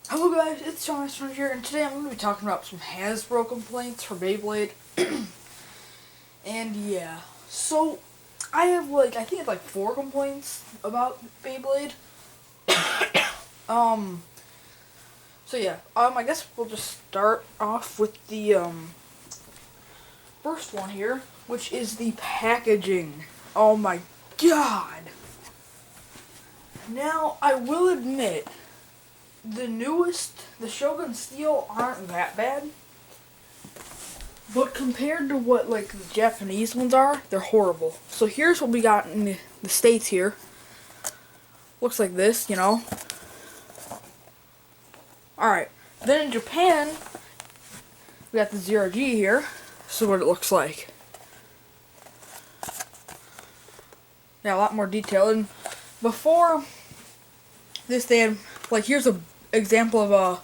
Hello guys, it's Sean here, and today I'm going to be talking about some Hasbro complaints for Beyblade. And yeah, so I have I think it's 4 complaints about Beyblade. um, so yeah, I guess we'll just start off with the first one here, which is the packaging. Oh my god! Now, I will admit, the Shogun Steel aren't that bad. But compared to what the Japanese ones are, they're horrible. So here's what we got in the States here. Looks like this, you know. Alright. Then in Japan, we got the 0G here. This is what it looks like. Yeah, a lot more detail. And before this, they had, here's a example of a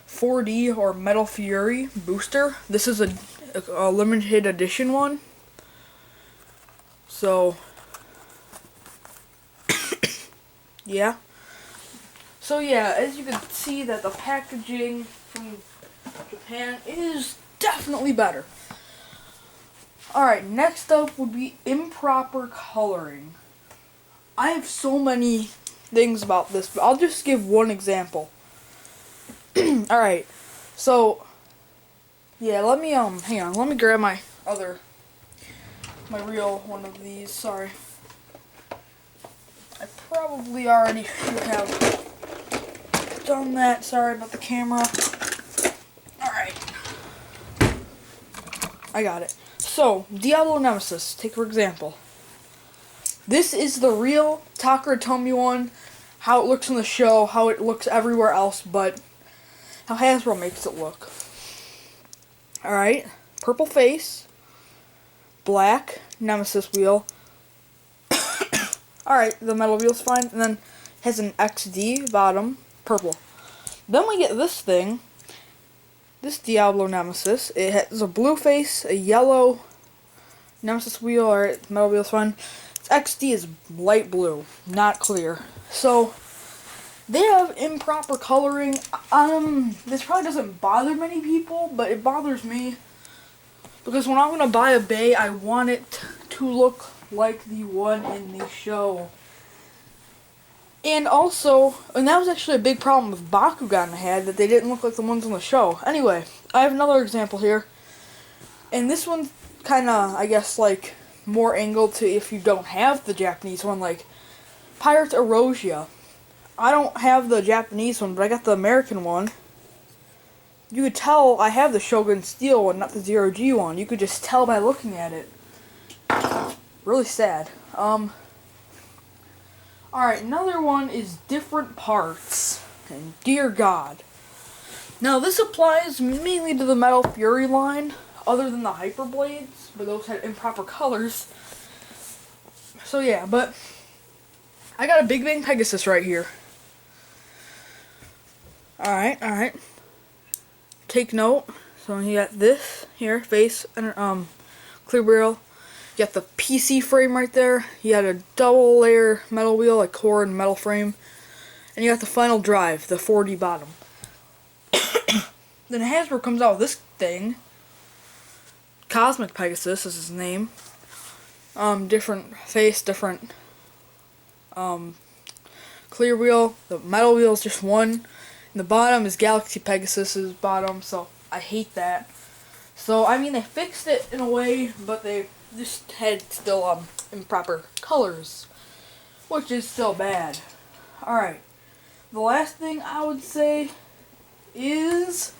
4D or Metal Fury booster. This is a limited edition one. So, yeah. So yeah, as you can see that the packaging from Japan is definitely better. Alright, next up would be improper coloring. I have so many things about this, but I'll just give one example. Alright, so, yeah, let me, hang on, let me grab my real one of these, sorry. I probably already should have done that, sorry about the camera. Alright. I got it. So, Diablo Nemesis, take for example. This is the real Takara Tomy one, how it looks in the show, how it looks everywhere else, but how Hasbro makes it look. Alright, purple face, black Nemesis wheel. Alright, the metal wheel's fine, and then has an XD bottom, purple. Then we get this thing, this Diablo Nemesis. It has a blue face, a yellow Nemesis wheel, alright, metal wheel's fine. Its XD is light blue, not clear. So, they have improper coloring. This probably doesn't bother many people, but it bothers me. Because when I'm going to buy a Bey, I want it to look like the one in the show. And also, and that was actually a big problem with Bakugan had, that they didn't look like the ones on the show. Anyway, I have another example here. And this one's kind of, I guess, more angled to if you don't have the Japanese one, like Pirates Erosia. I don't have the Japanese one, but I got the American one. You could tell I have the Shogun Steel one, not the 0G one. You could just tell by looking at it. Really sad. Alright, another one is different parts. And dear God. Now, this applies mainly to the Metal Fury line, other than the Hyper Blades, but those had improper colors. So yeah, but I got a Big Bang Pegasus right here. Alright. Take note. So you got this here, face and clear barrel. You got the PC frame right there. You got a double layer metal wheel, like core and metal frame. And you got the final drive, the 4D bottom. Then Hasbro comes out with this thing. Cosmic Pegasus is his name. Different face, different clear wheel. The metal wheel is just one. And the bottom is Galaxy Pegasus's bottom, so I hate that. So, I mean, they fixed it in a way, but they just had still improper colors, which is still bad. Alright, the last thing I would say is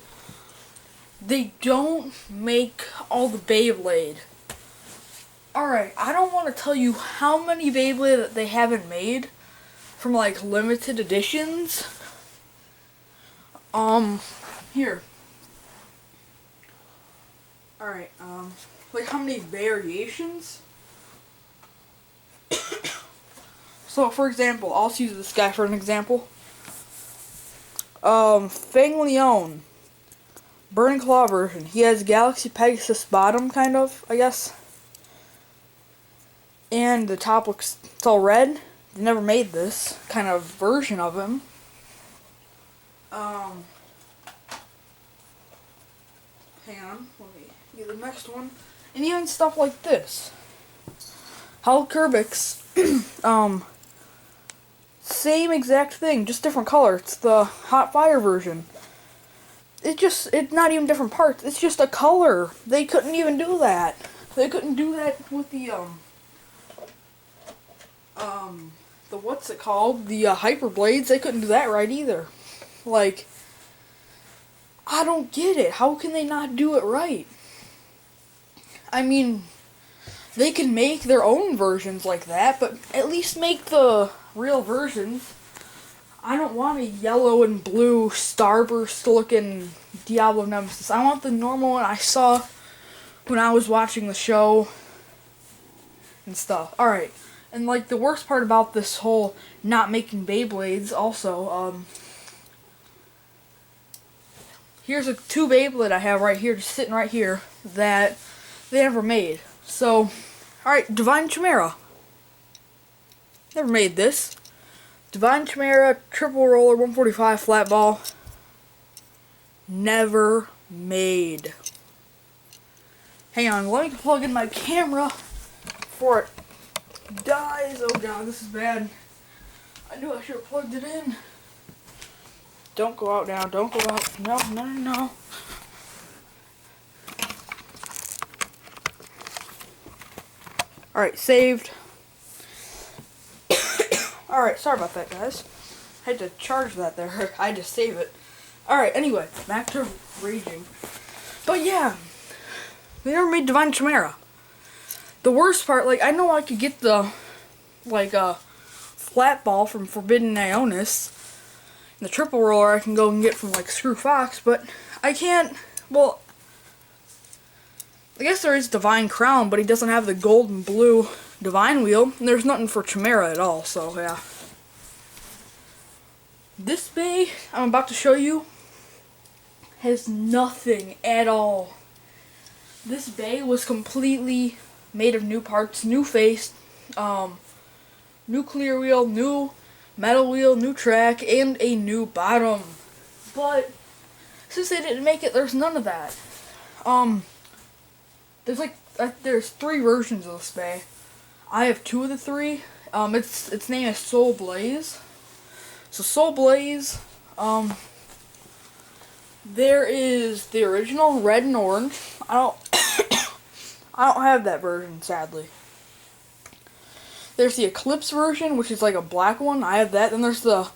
they don't make all the Beyblade. Alright, I don't want to tell you how many Beyblade that they haven't made from limited editions. Here. Alright, how many variations? So, for example, I'll just use this guy for an example. Fang Leon. Burning Claw version. He has Galaxy Pegasus bottom, kind of, I guess. And the top looks, it's all red. They never made this kind of version of him. Um, hang on, let me get the next one. And even stuff like this. Hal Kerbix, same exact thing, just different color. It's the Hot Fire version. It's not even different parts, it's just a color. They couldn't even do that. They couldn't do that with the what's it called? The Hyper Blades. They couldn't do that right either. Like, I don't get it. How can they not do it right? I mean, they can make their own versions like that, but at least make the real versions. I don't want a yellow and blue starburst looking Diablo Nemesis. I want the normal one I saw when I was watching the show and stuff. Alright, and like the worst part about this whole not making Beyblades also, here's two Beyblade I have right here, just sitting right here, that they never made. So, alright, Divine Chimera. Never made this. Divine Chimera, Triple Roller, 145 flat ball. Never made. Hang on, let me plug in my camera before it dies. Oh god, this is bad. I knew I should have plugged it in. Don't go out now, don't go out. No, no, no, no. Alright, saved. Alright, sorry about that, guys. I had to charge that there. I had to save it. Alright, anyway, back to raging. But yeah, they never made Divine Chimera. The worst part, like, I know I could get the, like, flat ball from Forbidden Ionis. And the Triple Roller I can go and get from, like, Screw Fox, but I can't, well, I guess there is Divine Crown, but he doesn't have the gold and blue Divine Wheel, and there's nothing for Chimera at all, so yeah. This bay I'm about to show you has nothing at all. This bay was completely made of new parts, new face, new clear wheel, new metal wheel, new track, and a new bottom. But since they didn't make it, there's none of that. There's 3 versions of this bay. I have 2 of the 3. Its name is Soul Blaze. So Soul Blaze, there is the original red and orange. I don't I don't have that version, sadly. There's the Eclipse version, which is like a black one. I have that. Then there's the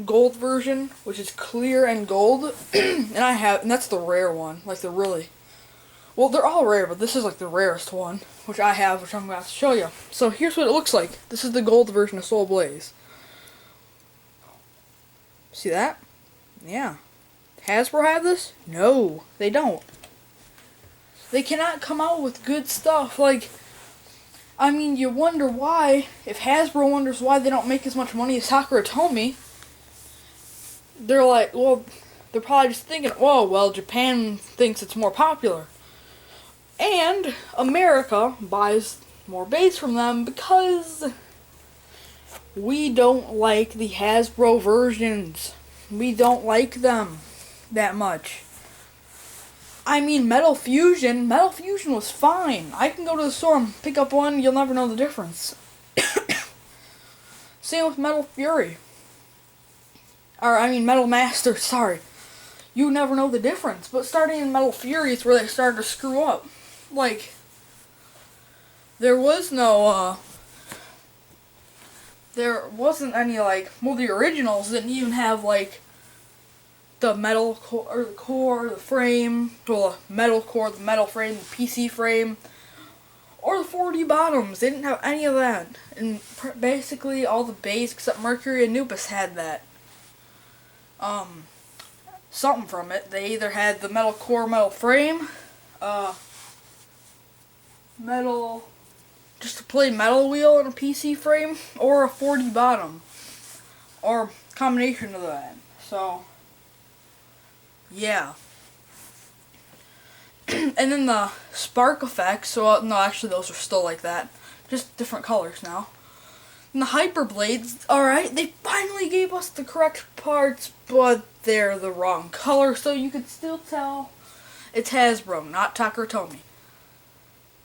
gold version, which is clear and gold. and that's the rare one, like the really. Well, they're all rare, but this is like the rarest one, which I have, which I'm going to have to show you. So here's what it looks like. This is the gold version of Soul Blaze. See that? Yeah. Hasbro have this? No, they don't. They cannot come out with good stuff. Like, I mean, you wonder why, if Hasbro wonders why they don't make as much money as Takara Tomy, they're like, well, they're probably just thinking, oh, well, Japan thinks it's more popular. And America buys more bays from them because we don't like the Hasbro versions. We don't like them that much. I mean, Metal Fusion was fine. I can go to the store and pick up one, you'll never know the difference. Same with Metal Fury. Metal Master, sorry. You never know the difference. But starting in Metal Fury is where they started to screw up. Like, there was no, there wasn't any, like, well, the originals didn't even have, like, the metal core, or the core, the frame, well, the metal core, the metal frame, the PC frame, or the 4D bottoms. They didn't have any of that. And basically all the bays except Mercury and Nubis had that. Something from it. They either had the metal core, metal frame, just a plain metal wheel and a PC frame, or a 4D bottom, or combination of that. So, yeah. And then the spark effects, so no, actually those are still like that, just different colors now. And the Hyper Blades, alright, they finally gave us the correct parts, but they're the wrong color, so you can still tell it's Hasbro, not Takara Tomy.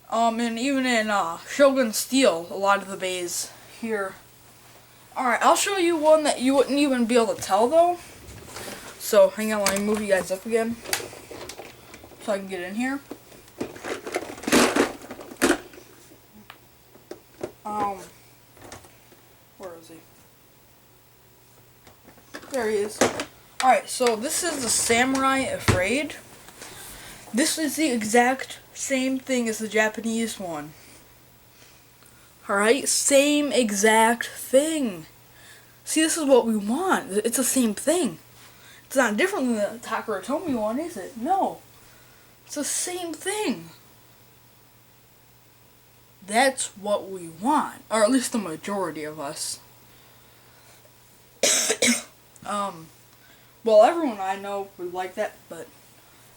And even in Shogun Steel, a lot of the bays here. Alright, I'll show you one that you wouldn't even be able to tell, though. So, hang on, let me move you guys up again, so I can get in here. Where is he? There he is. Alright, so this is the Samurai Afraid. This is the exact same thing as the Japanese one. Alright, same exact thing. See, this is what we want. It's the same thing. It's not different than the Takara Tomy one, is it? No. It's the same thing. That's what we want. Or at least the majority of us. Well, everyone I know would like that, but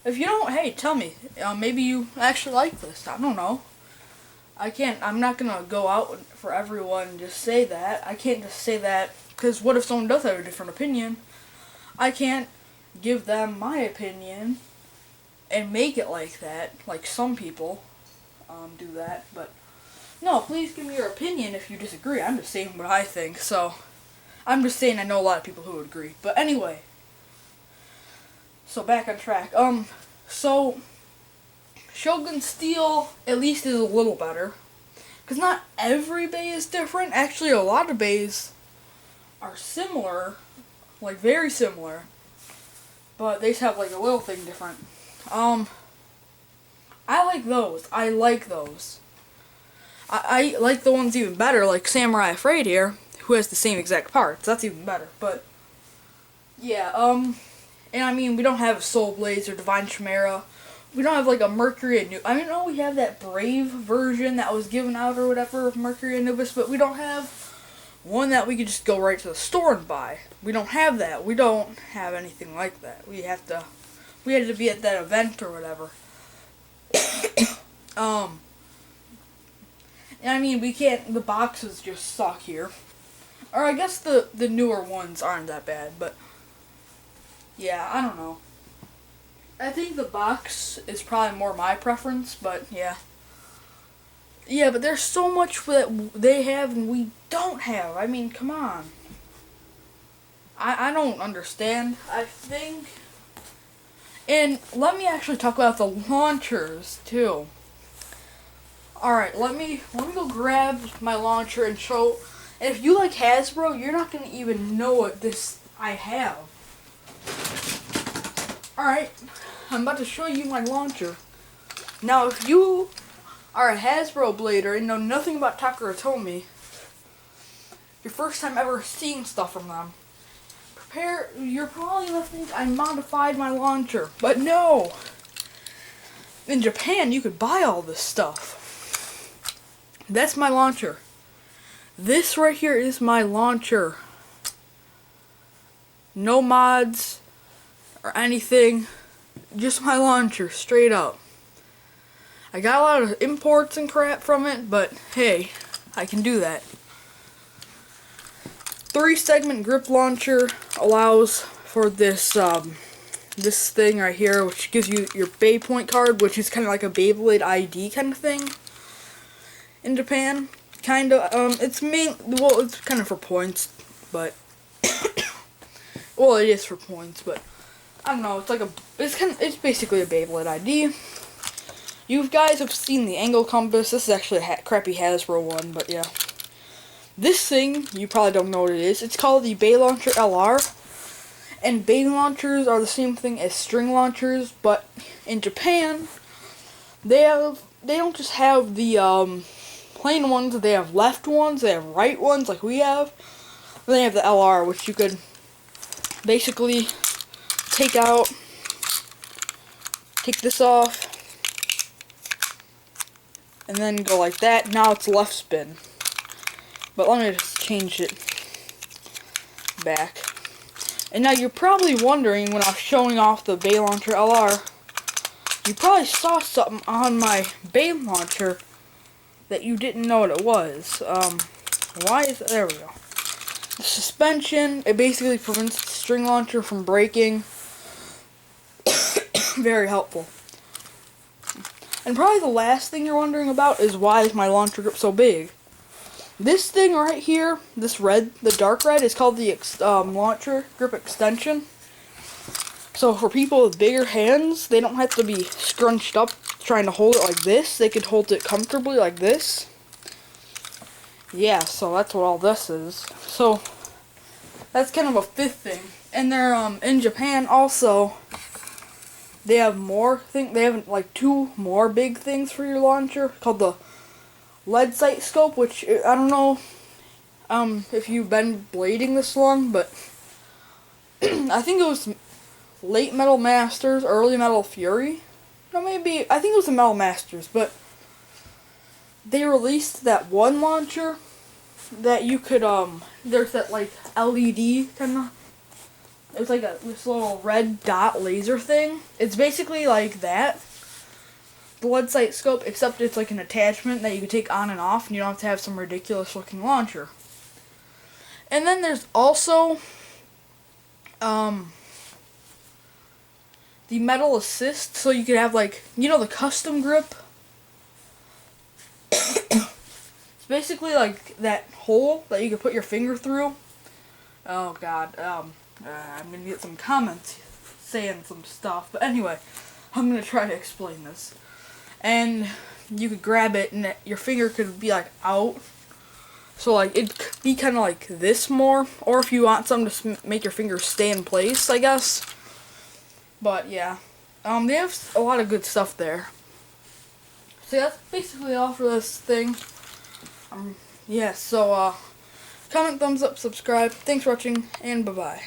if you don't, hey, tell me. Maybe you actually like this. I don't know. I'm not gonna go out for everyone and just say that. I can't just say that, because what if someone does have a different opinion? I can't give them my opinion and make it like that, like some people do that, but no, please give me your opinion if you disagree. I'm just saying what I think, so I'm just saying I know a lot of people who would agree. But anyway, so back on track. So Shogun Steel at least is a little better, because not every bay is different. Actually, a lot of bays are similar, like very similar, but they just have like a little thing different. I like those. I like those. I like the ones even better, like Samurai Afraid here, who has the same exact parts. That's even better. But yeah, and I mean, we don't have Soul Blaze or Divine Chimera. We don't have like a Mercury Anubis. I mean, we have that Brave version that was given out or whatever of Mercury Anubis, but we don't have one that we could just go right to the store and buy. We don't have that. We don't have anything like that. We had to be at that event or whatever. And I mean, we can't, the boxes just suck here. Or I guess the newer ones aren't that bad, but yeah, I don't know. I think the box is probably more my preference, but yeah. Yeah, but there's so much that they have and we don't have. I mean, come on. I don't understand. I think. And let me actually talk about the launchers too. Alright, let me go grab my launcher and show. And if you like Hasbro, you're not gonna even know what this I have. Alright, I'm about to show you my launcher. Now, if you are a Hasbro blader and know nothing about Takara Tomy, your first time ever seeing stuff from them, you're probably gonna think I modified my launcher, but no. In Japan, you could buy all this stuff. That's my launcher. This right here is my launcher. No mods or anything, just my launcher, straight up. I got a lot of imports and crap from it, but hey, I can do that. 3-segment grip launcher allows for this this thing right here, which gives you your Bay Point card, which is kind of like a Beyblade ID kind of thing in Japan. Kind of, it's it's kind of for points, but well, it is for points, but I don't know. It's basically a Beyblade ID. You guys have seen the angle compass. This is actually a crappy Hasbro one, but yeah. This thing, you probably don't know what it is. It's called the Bay Launcher LR. And Bay launchers are the same thing as string launchers, but in Japan, they don't just have the plain ones. They have left ones. They have right ones, like we have. Then they have the LR, which you could basically take this off, and then go like that. Now it's left spin. But let me just change it back. And now you're probably wondering, when I was showing off the Bay Launcher LR, you probably saw something on my Bay Launcher that you didn't know what it was. Why is it? There we go. The suspension, it basically prevents the string launcher from breaking. Very helpful. And probably the last thing you're wondering about is why is my launcher grip so big? This thing right here, this red, the dark red, is called the launcher grip extension. So for people with bigger hands, they don't have to be scrunched up trying to hold it like this. They could hold it comfortably like this. Yeah, so that's what all this is. So that's kind of a fifth thing. And they're in Japan also. They have more they have like 2 more big things for your launcher called the lead sight scope, which I don't know if you've been blading this long, but I think it was late Metal Masters, early Metal Fury. No, maybe I think it was the Metal Masters, but they released that one launcher that you could there's that like LED kind of. It's like this little red dot laser thing. It's basically like that, the lead sight scope, except it's like an attachment that you can take on and off, and you don't have to have some ridiculous looking launcher. And then there's also the metal assist, so you could have like, you know, the custom grip. It's basically like that hole that you can put your finger through. Oh god, I'm gonna get some comments saying some stuff, but anyway, I'm gonna try to explain this. And you could grab it, and your finger could be like out, so like it could be kind of like this more, or if you want something to make your finger stay in place, I guess. But yeah, they have a lot of good stuff there. So that's basically all for this thing. Yeah, so comment, thumbs up, subscribe. Thanks for watching, and bye bye.